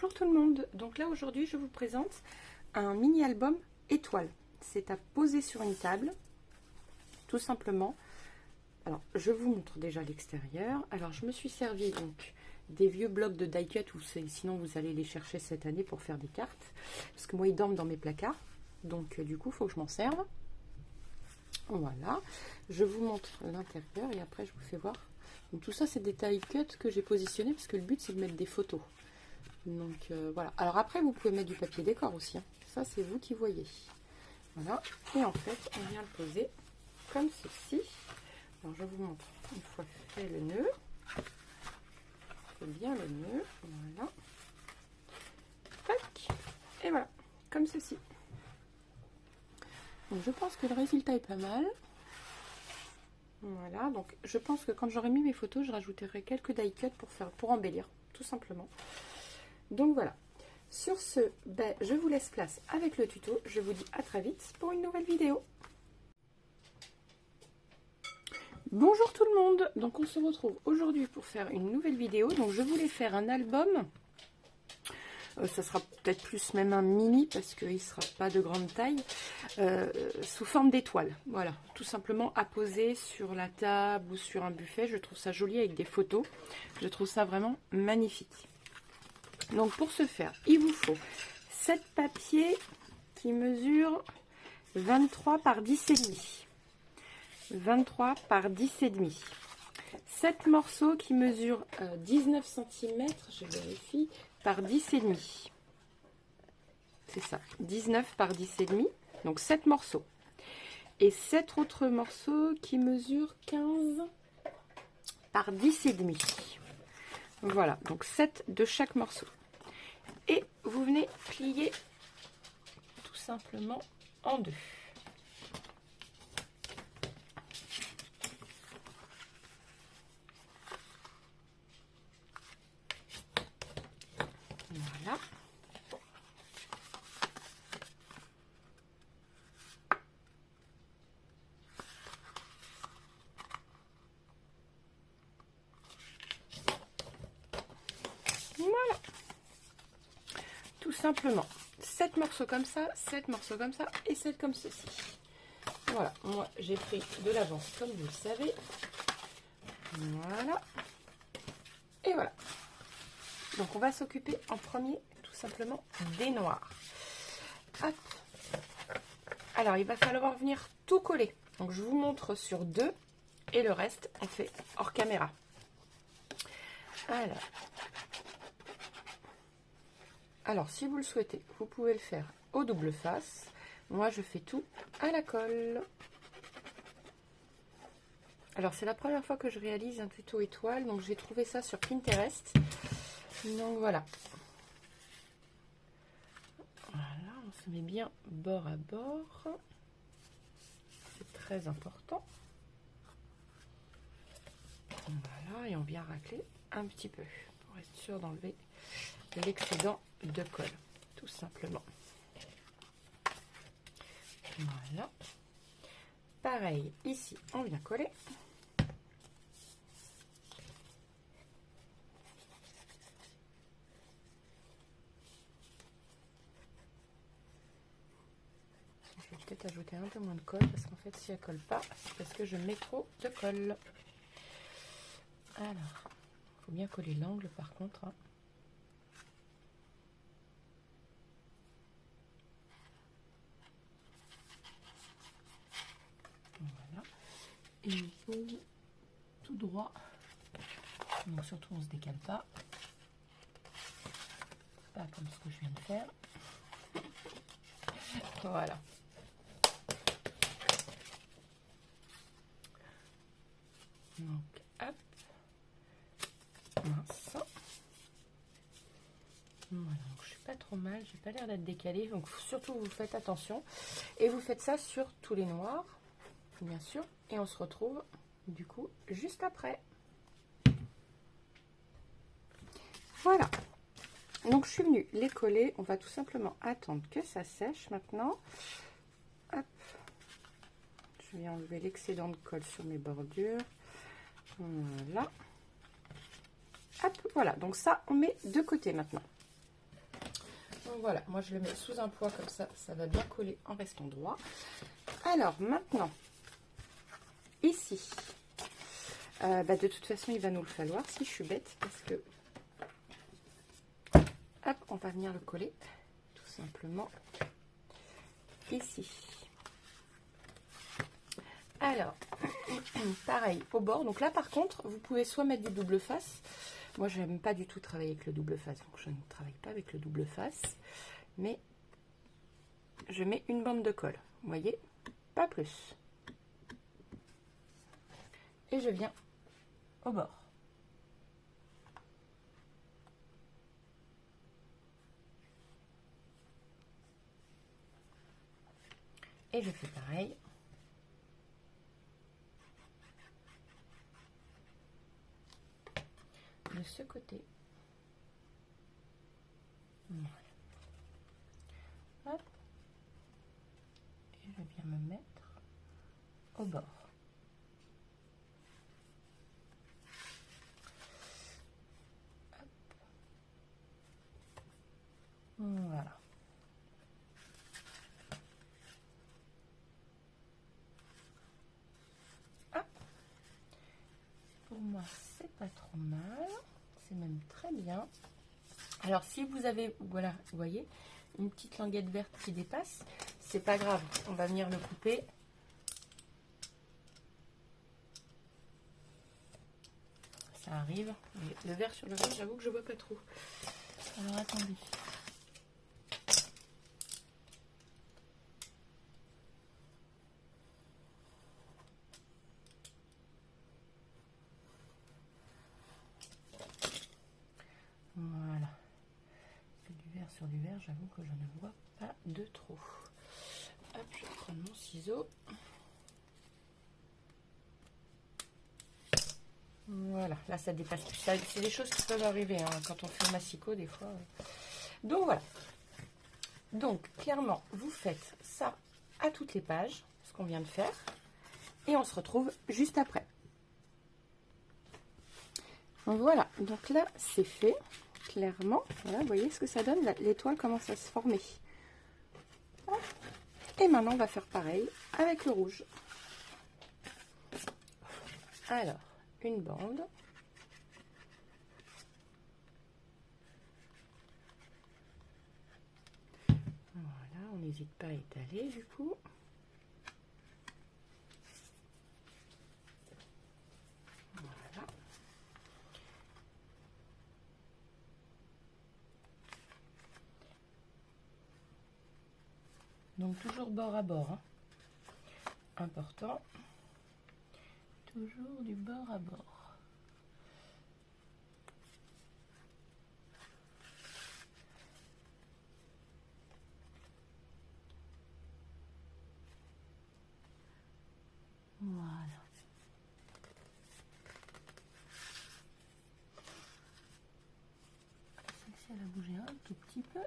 Bonjour tout le monde, donc là aujourd'hui je vous présente un mini album étoile. C'est à poser sur une table, tout simplement. Alors je vous montre déjà l'extérieur. Alors je me suis servi donc des vieux blocs de die cut, ou sinon vous allez les chercher cette année pour faire des cartes. Parce que moi ils dorment dans mes placards, donc du coup il faut que je m'en serve. Voilà, je vous montre l'intérieur et après je vous fais voir. Donc tout ça c'est des die cut que j'ai positionnés parce que le but c'est de mettre des photos. Donc voilà. Alors après vous pouvez mettre du papier décor aussi, hein. Ça c'est vous qui voyez. Voilà. Et en fait on vient le poser comme ceci. Alors je vous montre une fois fait le nœud. Fait bien le nœud. Voilà. Tac. Et voilà. Comme ceci. Donc je pense que le résultat est pas mal. Voilà. Donc je pense que quand j'aurai mis mes photos, je rajouterai quelques die cut pour embellir, tout simplement. Donc voilà, sur ce, je vous laisse place avec le tuto. Je vous dis à très vite pour une nouvelle vidéo. Bonjour tout le monde, donc on se retrouve aujourd'hui pour faire une nouvelle vidéo. Donc je voulais faire un album, ça sera peut-être plus même un mini parce qu'il ne sera pas de grande taille, sous forme d'étoile. Voilà, tout simplement à poser sur la table ou sur un buffet. Je trouve ça joli avec des photos, je trouve ça vraiment magnifique. Donc pour ce faire, il vous faut 7 papiers qui mesurent 23 par 10,5. 23 par 10,5. 7 morceaux qui mesurent 19 cm, je vérifie, par 10,5. C'est ça, 19 par 10,5. Donc 7 morceaux. Et 7 autres morceaux qui mesurent 15 par 10,5. Voilà, donc 7 de chaque morceau. Et vous venez plier tout simplement en deux. Voilà. Voilà. Tout simplement. 7 morceaux comme ça, 7 morceaux comme ça et 7 comme ceci. Voilà. Moi, j'ai pris de l'avance comme vous le savez. Voilà. Et voilà. Donc, on va s'occuper en premier tout simplement des noirs. Hop. Alors, il va falloir venir tout coller. Donc, je vous montre sur 2 et le reste, on fait hors caméra. Alors, si vous le souhaitez, vous pouvez le faire au double face. Moi, je fais tout à la colle. Alors, c'est la première fois que je réalise un tuto étoile. Donc, j'ai trouvé ça sur Pinterest. Donc, voilà. Voilà, on se met bien bord à bord. C'est très important. Voilà, et on vient racler un petit peu pour être sûr d'enlever l'excédent de colle, tout simplement. Voilà. Pareil, ici, on vient coller. Je vais peut-être ajouter un peu moins de colle parce qu'en fait, si elle colle pas, c'est parce que je mets trop de colle. Alors, il faut bien coller l'angle par contre, hein. Voilà. Et il faut tout droit. Donc surtout on se décale pas. Pas comme ce que je viens de faire. Voilà. Donc hop. Mince. Voilà, donc je suis pas trop mal, j'ai pas l'air d'être décalée, donc surtout vous faites attention et vous faites ça sur tous les noirs, bien sûr, et on se retrouve du coup juste après. Voilà, donc je suis venue les coller. On va tout simplement attendre que ça sèche maintenant. Hop, je vais enlever l'excédent de colle sur mes bordures. Voilà. Hop, voilà, donc ça on met de côté maintenant. Donc voilà, moi je le mets sous un poids comme ça, ça va bien coller en restant droit. Alors maintenant, ici, de toute façon il va nous le falloir si je suis bête, parce que, hop, on va venir le coller tout simplement ici. Alors, pareil, au bord. Donc là, par contre, vous pouvez soit mettre du double face. Moi, je n'aime pas du tout travailler avec le double face. Donc, je ne travaille pas avec le double face. Mais je mets une bande de colle. Vous voyez? Pas plus. Et je viens au bord. Et je fais pareil. De ce côté. Voilà. Hop. Et je viens me mettre au bord. Hop. Voilà. Hop. Pour moi, c'est pas trop mal. C'est même très bien. Alors si vous avez, voilà, vous voyez, une petite languette verte qui dépasse, c'est pas grave, on va venir le couper. Ça arrive. Mais le vert sur le vert, j'avoue que je vois pas trop. Alors attendez. Voilà. Du vert sur du vert, j'avoue que je ne vois pas de trop. Hop, je vais prendre mon ciseau. Voilà, là ça dépasse plus. C'est des choses qui peuvent arriver hein, quand on fait un massicot des fois. Donc voilà. Donc clairement, vous faites ça à toutes les pages, ce qu'on vient de faire. Et on se retrouve juste après. Donc voilà, donc là c'est fait, clairement. Voilà, vous voyez ce que ça donne, l'étoile commence à se former. Et maintenant on va faire pareil avec le rouge. Alors, une bande. Voilà, on n'hésite pas à étaler du coup. Voilà. Donc toujours bord à bord. Hein. Important. Toujours du bord à bord. Voilà. Celle-ci, elle a bougé un tout petit peu.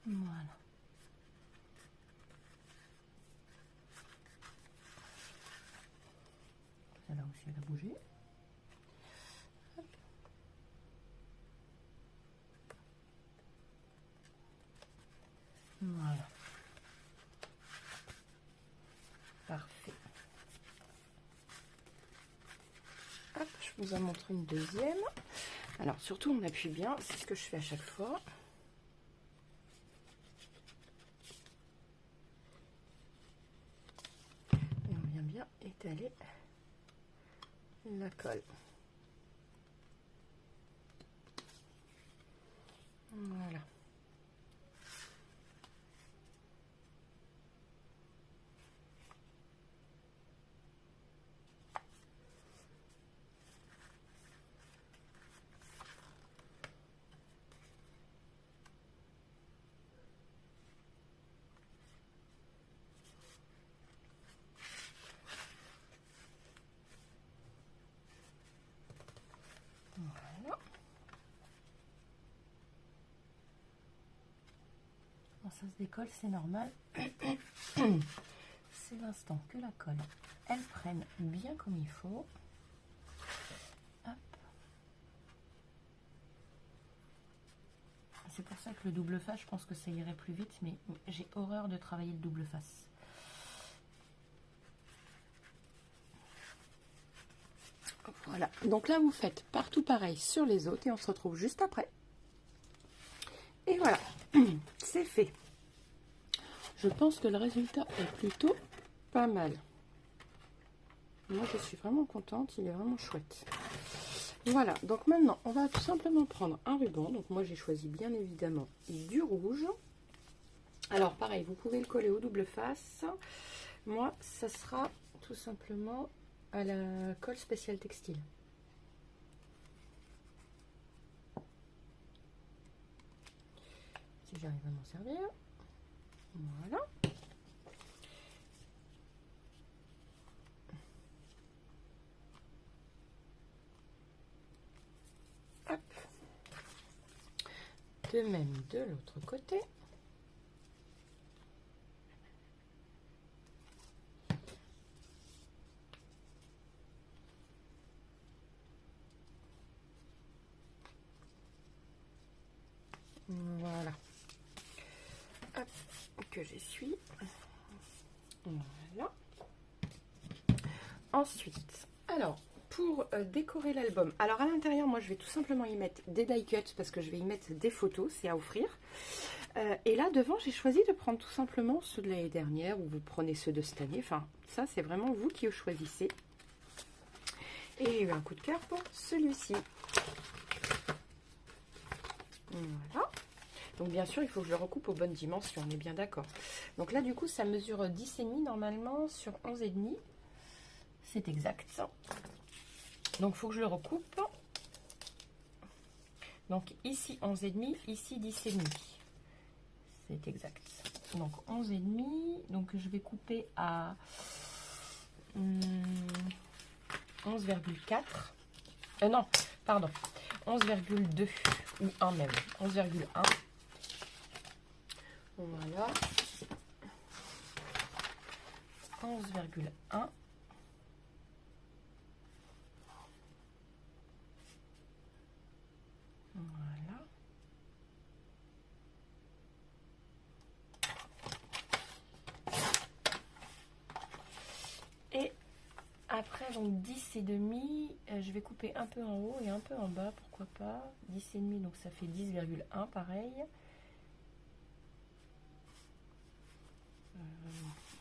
Voilà. Celle-là aussi, elle a bougé. Hop. Voilà. Parfait. Hop, je vous en montre une deuxième. Alors, surtout, on appuie bien. C'est ce que je fais à chaque fois. Et on vient bien étaler la colle. Voilà. Voilà. Bon, ça se décolle, c'est normal. C'est l'instant que la colle, elle prenne bien comme il faut. Hop. avec le double face, je pense que ça irait plus vite, mais j'ai horreur de travailler le double face. Voilà, donc là vous faites partout pareil sur les autres et on se retrouve juste après. Et voilà, c'est fait. Je pense que le résultat est plutôt pas mal. Moi je suis vraiment contente, il est vraiment chouette. Voilà, donc maintenant on va tout simplement prendre un ruban. Donc moi j'ai choisi bien évidemment du rouge. Alors pareil, vous pouvez le coller au double face. Moi ça sera tout simplement à la colle spéciale textile. Si j'arrive à m'en servir. Voilà. Hop. De même de l'autre côté. Voilà. Hop, que j'essuie. Voilà. Ensuite, alors, pour décorer l'album, alors à l'intérieur, moi, je vais tout simplement y mettre des die cuts parce que je vais y mettre des photos, c'est à offrir. Et là, devant, j'ai choisi de prendre tout simplement ceux de l'année dernière ou vous prenez ceux de cette année. Enfin, ça, c'est vraiment vous qui choisissez. Et j'ai eu un coup de cœur pour celui-ci. Voilà. Donc bien sûr, il faut que je le recoupe aux bonnes dimensions, on est bien d'accord. Donc là, du coup, ça mesure 10,5 normalement sur 11,5. C'est exact. Donc il faut que je le recoupe. Donc ici 11,5, ici 10,5. C'est exact. Donc 11,5. Donc je vais couper à 11,4. Non, pardon. 11,2 ou 1 même. 11,1. Voilà. 11,1. Voilà. Et après, donc 10,5, je vais couper un peu en haut et un peu en bas, pourquoi pas. 10,5, donc ça fait 10,1 pareil.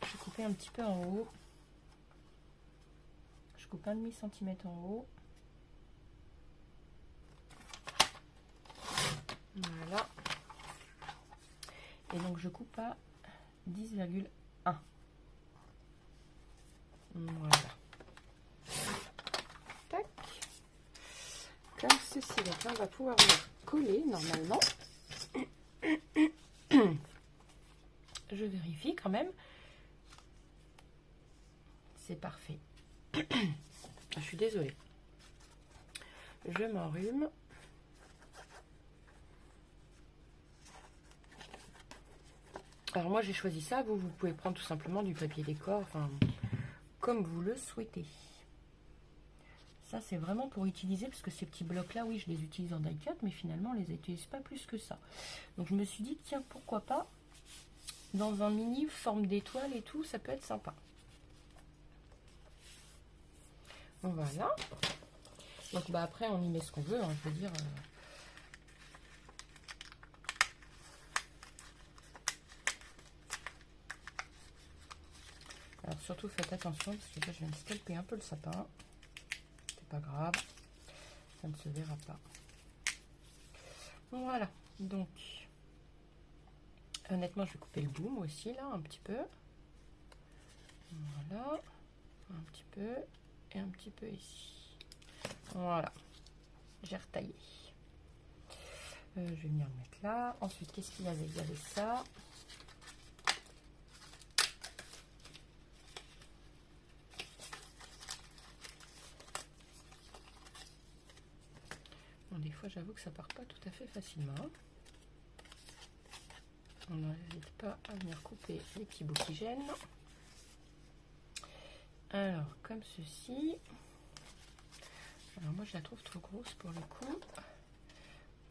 Je vais couper un petit peu en haut. Je coupe 1,5 cm en haut. Voilà. Et donc je coupe à 10,1. Voilà. Tac. Comme ceci. Donc là, on va pouvoir le coller normalement. Je vérifie quand même. C'est parfait. Je suis désolée. Je m'enrhume. Alors moi j'ai choisi ça, vous pouvez prendre tout simplement du papier décor, enfin comme vous le souhaitez. Ça c'est vraiment pour utiliser, parce que ces petits blocs là, oui je les utilise en die cut, mais finalement on les utilise pas plus que ça. Donc je me suis dit tiens pourquoi pas, dans un mini forme d'étoile et tout, ça peut être sympa. Voilà. Donc bah après on y met ce qu'on veut, hein, je veux dire... Alors surtout faites attention parce que là je viens de scalper un peu le sapin. C'est pas grave, ça ne se verra pas. Voilà, donc honnêtement je vais couper le bout moi aussi là un petit peu. Voilà, un petit peu et un petit peu ici. Voilà, j'ai retaillé. Je vais venir le mettre là. Ensuite qu'est-ce qu'il y avait? Il y avait ça. Des fois, j'avoue que ça part pas tout à fait facilement. On n'hésite pas à venir couper les petits bouts qui gênent. Alors, comme ceci. Alors, moi, je la trouve trop grosse pour le coup.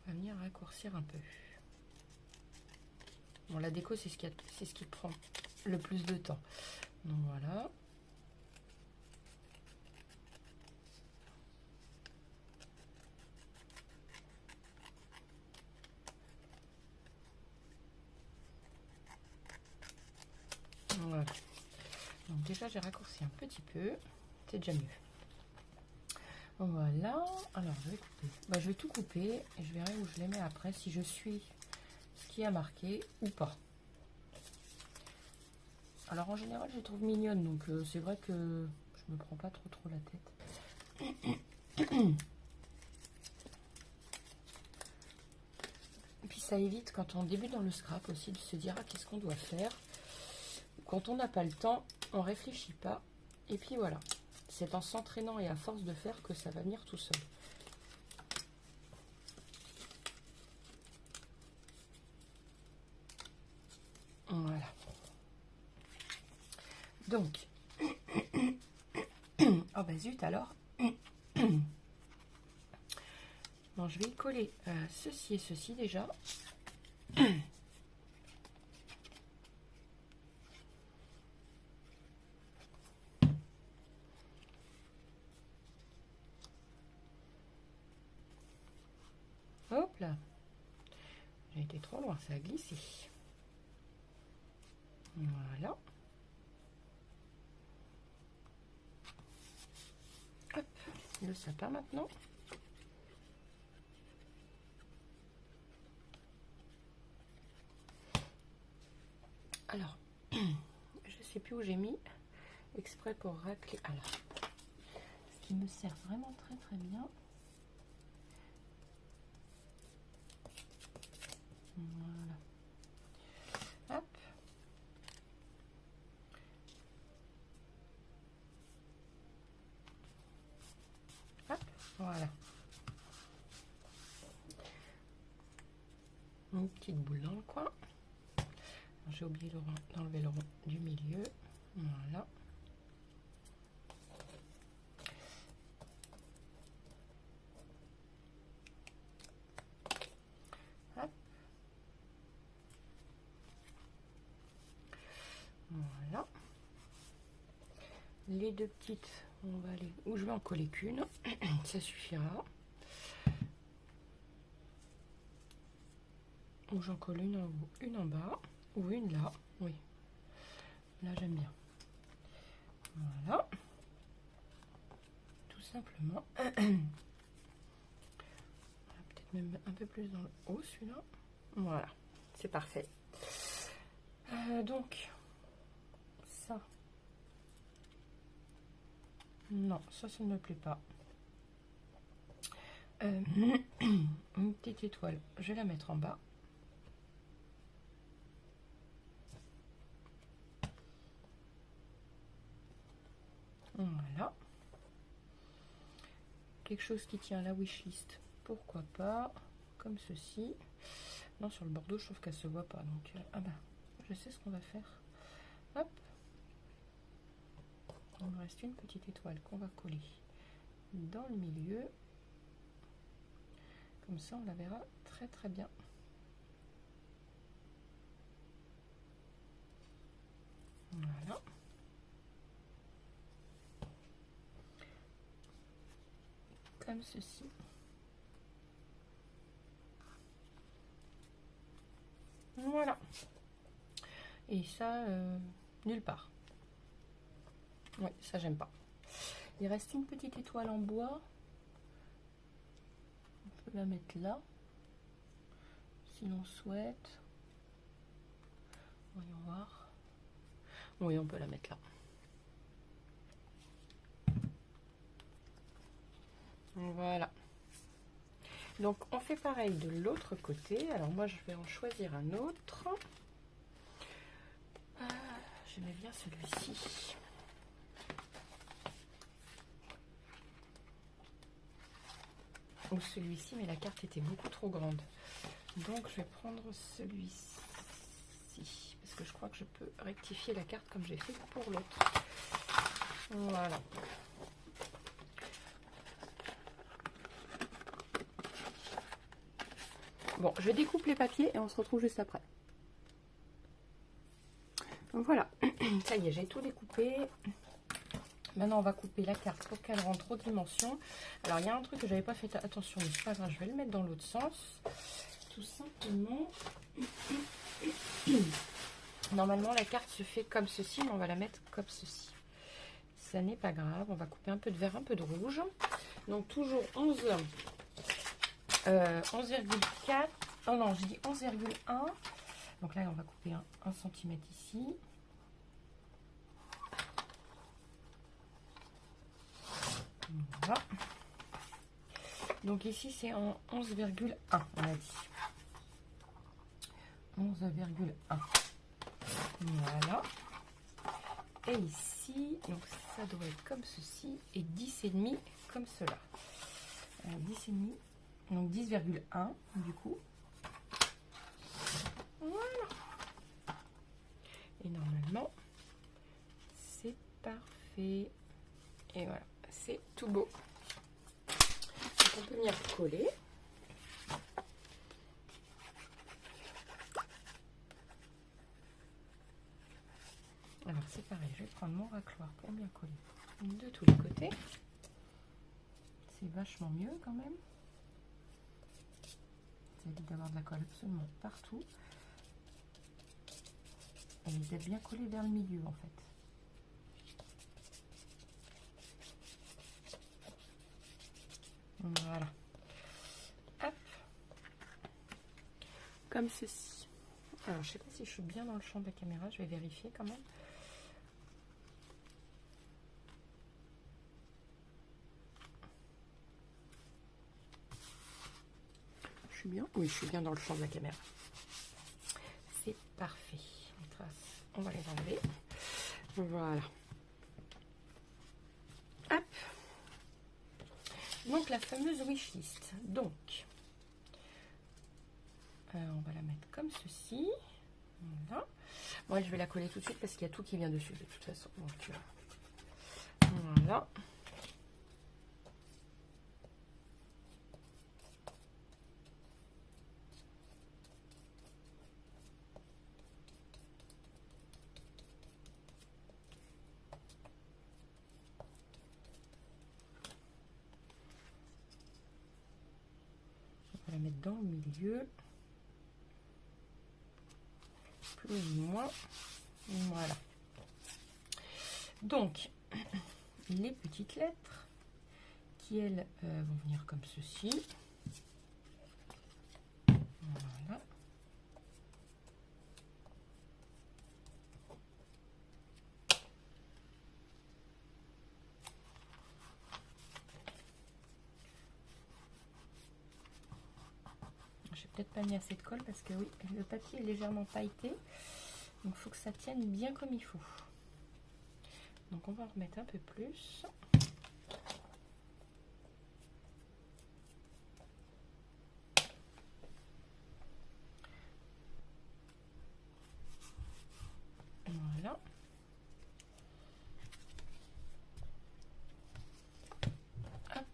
On va venir raccourcir un peu. Bon, la déco, c'est ce qui prend le plus de temps. Donc voilà. Voilà. Donc déjà, j'ai raccourci un petit peu. C'est déjà mieux. Voilà. Alors, je vais couper. Bah, je vais tout couper et je verrai où je les mets après, si je suis ce qui a marqué ou pas. Alors, en général, je les trouve mignonnes. Donc, c'est vrai que je me prends pas trop la tête. Et puis, ça évite, quand on débute dans le scrap aussi, de se dire, ah, qu'est-ce qu'on doit faire. Quand on n'a pas le temps, on réfléchit pas. Et puis, voilà. C'est en s'entraînant et à force de faire que ça va venir tout seul. Voilà. Donc, oh bah zut alors. Bon, je vais y coller ceci et ceci déjà. Hop là. J'ai été trop loin, ça a glissé. Voilà. Hop, le sapin maintenant. Alors, je sais plus où j'ai mis exprès pour racler. Alors, ce qui me sert vraiment très très bien. Voilà. Hop. Hop, voilà. Une petite boule dans le coin. J'ai oublié d'enlever le rond du milieu. Voilà. Hop. Voilà. Les deux petites, on va aller où je vais en coller qu'une. Ça suffira. Ou j'en colle une en haut, une en bas, ou une là. Oui. Là, j'aime bien. Voilà. Tout simplement. Peut-être même un peu plus dans le haut, celui-là. Voilà. C'est parfait. Donc, ça. Non, ça ne me plaît pas. Une petite étoile, je vais la mettre en bas. Voilà. Quelque chose qui tient à la wishlist, pourquoi pas, comme ceci. Non, sur le bordeaux, je trouve qu'elle se voit pas. Donc, ah bah, je sais ce qu'on va faire. Hop. Il me reste une petite étoile qu'on va coller dans le milieu. Comme ça, on la verra très très bien. Voilà. Comme ceci. Voilà. Et ça, nulle part. Oui, ça j'aime pas. Il reste une petite étoile en bois. On peut la mettre là, si l'on souhaite. Voyons voir. Oui, on peut la mettre là. Voilà. Donc, on fait pareil de l'autre côté. Alors, moi, je vais en choisir un autre. J'aimais bien celui-ci. Ou celui-ci, mais la carte était beaucoup trop grande. Donc, je vais prendre celui-ci. Parce que je crois que je peux rectifier la carte comme j'ai fait pour l'autre. Voilà. Bon, je découpe les papiers et on se retrouve juste après. Voilà, ça y est, j'ai tout découpé. Maintenant, on va couper la carte pour qu'elle rentre aux dimensions. Alors, il y a un truc que j'avais pas fait attention, mais c'est pas grave, je vais le mettre dans l'autre sens. Tout simplement. Normalement, la carte se fait comme ceci, mais on va la mettre comme ceci. Ça n'est pas grave, on va couper un peu de vert, un peu de rouge. Donc, toujours 11,4. Oh non, je dis 11,1. Donc là, on va couper 1 cm ici. Voilà. Donc ici, c'est en 11,1, on a dit. 11,1. Voilà. Et ici, donc ça doit être comme ceci. Et 10,5 comme cela. 10,5. Donc 10,1 du coup. Voilà. Et normalement, c'est parfait. Et voilà, c'est tout beau. Donc on peut venir coller. Alors c'est pareil, je vais prendre mon racloir pour bien coller de tous les côtés. C'est vachement mieux quand même. Ça évite d'avoir de la colle absolument partout. Et d'être bien collé vers le milieu en fait. Voilà. Hop. Comme ceci. Alors je sais pas si je suis bien dans le champ de la caméra, je vais vérifier quand même. Je suis bien? Oui, je suis bien dans le champ de la caméra. C'est parfait. Les traces, on va les enlever. Voilà. Hop. Donc la fameuse wishlist. Donc, on va la mettre comme ceci. Voilà. Moi, je vais la coller tout de suite parce qu'il y a tout qui vient dessus de toute façon. Donc, voilà. On va la mettre dans le milieu. Plus ou moins. Voilà. Donc, les petites lettres qui, elles, vont venir comme ceci. Voilà. J'ai peut-être pas mis assez de colle parce que oui, le papier est légèrement pailleté. Donc, il faut que ça tienne bien comme il faut. Donc, on va en remettre un peu plus. Voilà. Hop.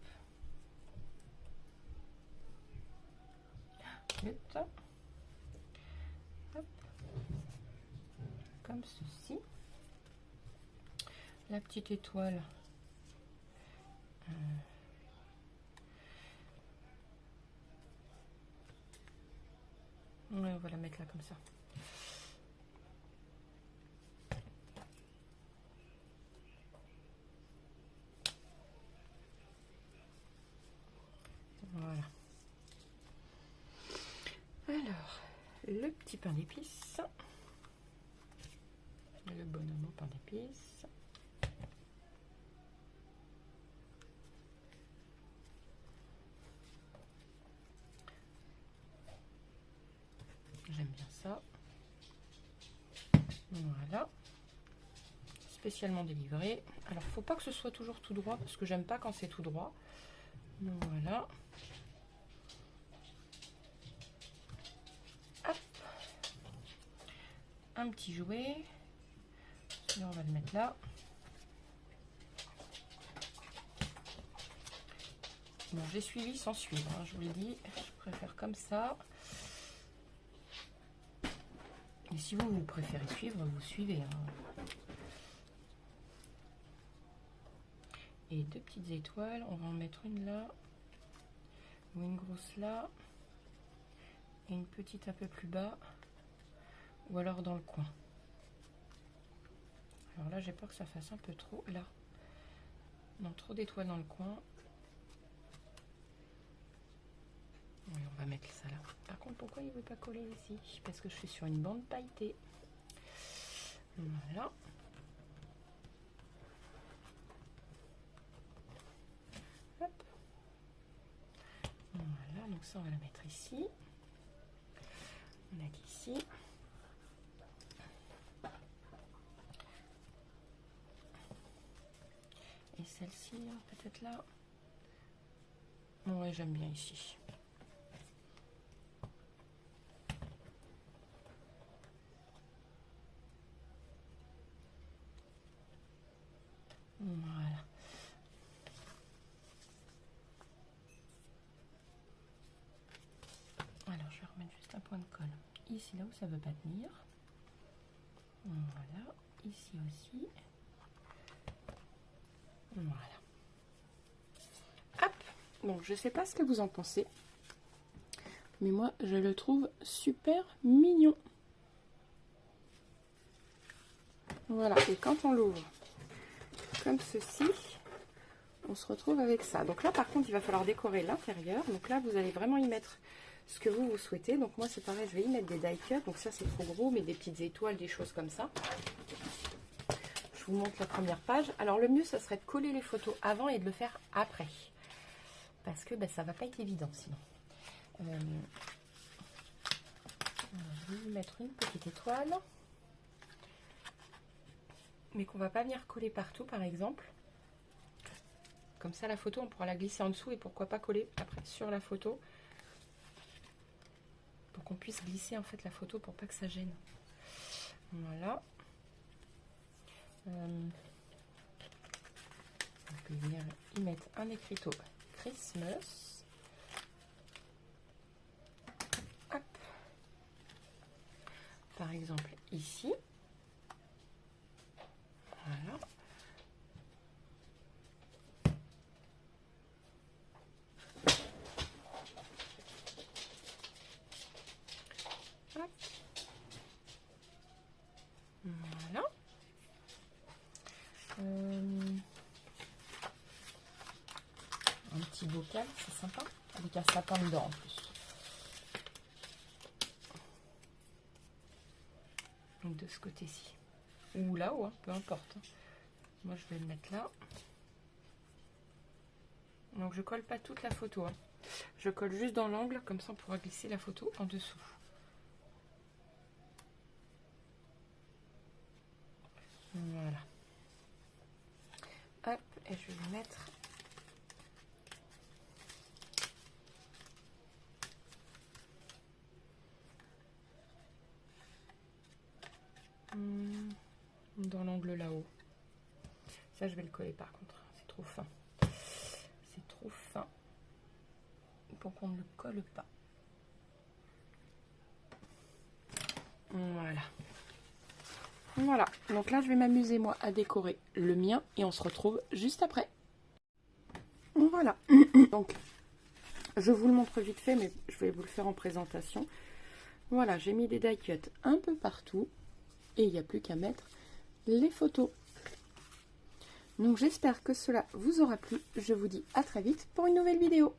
Vite. Hop. Comme ceci. La petite étoile. Ouais, on va la mettre là comme ça. Voilà. Alors, le petit pain d'épices. Le bonhomme au pain d'épices. J'aime bien ça. Voilà. Spécialement délivré. Alors, faut pas que ce soit toujours tout droit parce que j'aime pas quand c'est tout droit. Voilà. Hop. Un petit jouet. Là, on va le mettre là. Bon, j'ai suivi sans suivre, hein, je vous l'ai dit. Je préfère comme ça. Et si vous préférez suivre, vous suivez. Hein. Et 2 petites étoiles, on va en mettre une là, ou une grosse là, et une petite un peu plus bas, ou alors dans le coin. Alors là, j'ai peur que ça fasse un peu trop, là. Non, trop d'étoiles dans le coin. Oui, on va mettre ça là. Par contre, pourquoi il ne veut pas coller ici? Parce que je suis sur une bande pailletée. Voilà. Hop. Voilà, donc ça, on va la mettre ici. On a qu'ici. Et celle-ci, peut-être là. Ouais, j'aime bien ici. Voilà. Alors, je vais remettre juste un point de colle ici, là où ça ne veut pas tenir. Voilà. Ici aussi. Voilà. Hop. Bon, je sais pas ce que vous en pensez, mais moi, je le trouve super mignon. Voilà. Et quand on l'ouvre comme ceci, on se retrouve avec ça. Donc là, par contre, il va falloir décorer l'intérieur. Donc là, vous allez vraiment y mettre ce que vous souhaitez. Donc moi, c'est pareil, je vais y mettre des die cuts. Donc ça, c'est trop gros, mais des petites étoiles, des choses comme ça. Je vous montre la première page. Alors le mieux, ça serait de coller les photos avant et de le faire après. Parce que ça va pas être évident sinon. Je vais y mettre une petite étoile. Mais qu'on va pas venir coller partout, par exemple. Comme ça, la photo, on pourra la glisser en dessous et pourquoi pas coller après sur la photo. Pour qu'on puisse glisser en fait la photo pour pas que ça gêne. Voilà. On peut venir y mettre un écriteau Christmas. Hop. Par exemple ici. Voilà. Hop. Voilà. Un petit bocal, c'est sympa, avec un sapin dedans en plus. Donc de ce côté-ci. Ou là-haut, hein, peu importe. Moi, je vais le mettre là. Donc, je colle pas toute la photo. Hein. Je colle juste dans l'angle, comme ça, on pourra glisser la photo en dessous. Voilà. Hop, et je vais le mettre dans l'angle là-haut. Ça, je vais le coller par contre. C'est trop fin. C'est trop fin pour qu'on ne le colle pas. Voilà. Voilà. Donc là, je vais m'amuser, moi, à décorer le mien et on se retrouve juste après. Voilà. Donc, je vous le montre vite fait, mais je vais vous le faire en présentation. Voilà, j'ai mis des die cuts un peu partout. Et il n'y a plus qu'à mettre les photos. Donc j'espère que cela vous aura plu. Je vous dis à très vite pour une nouvelle vidéo.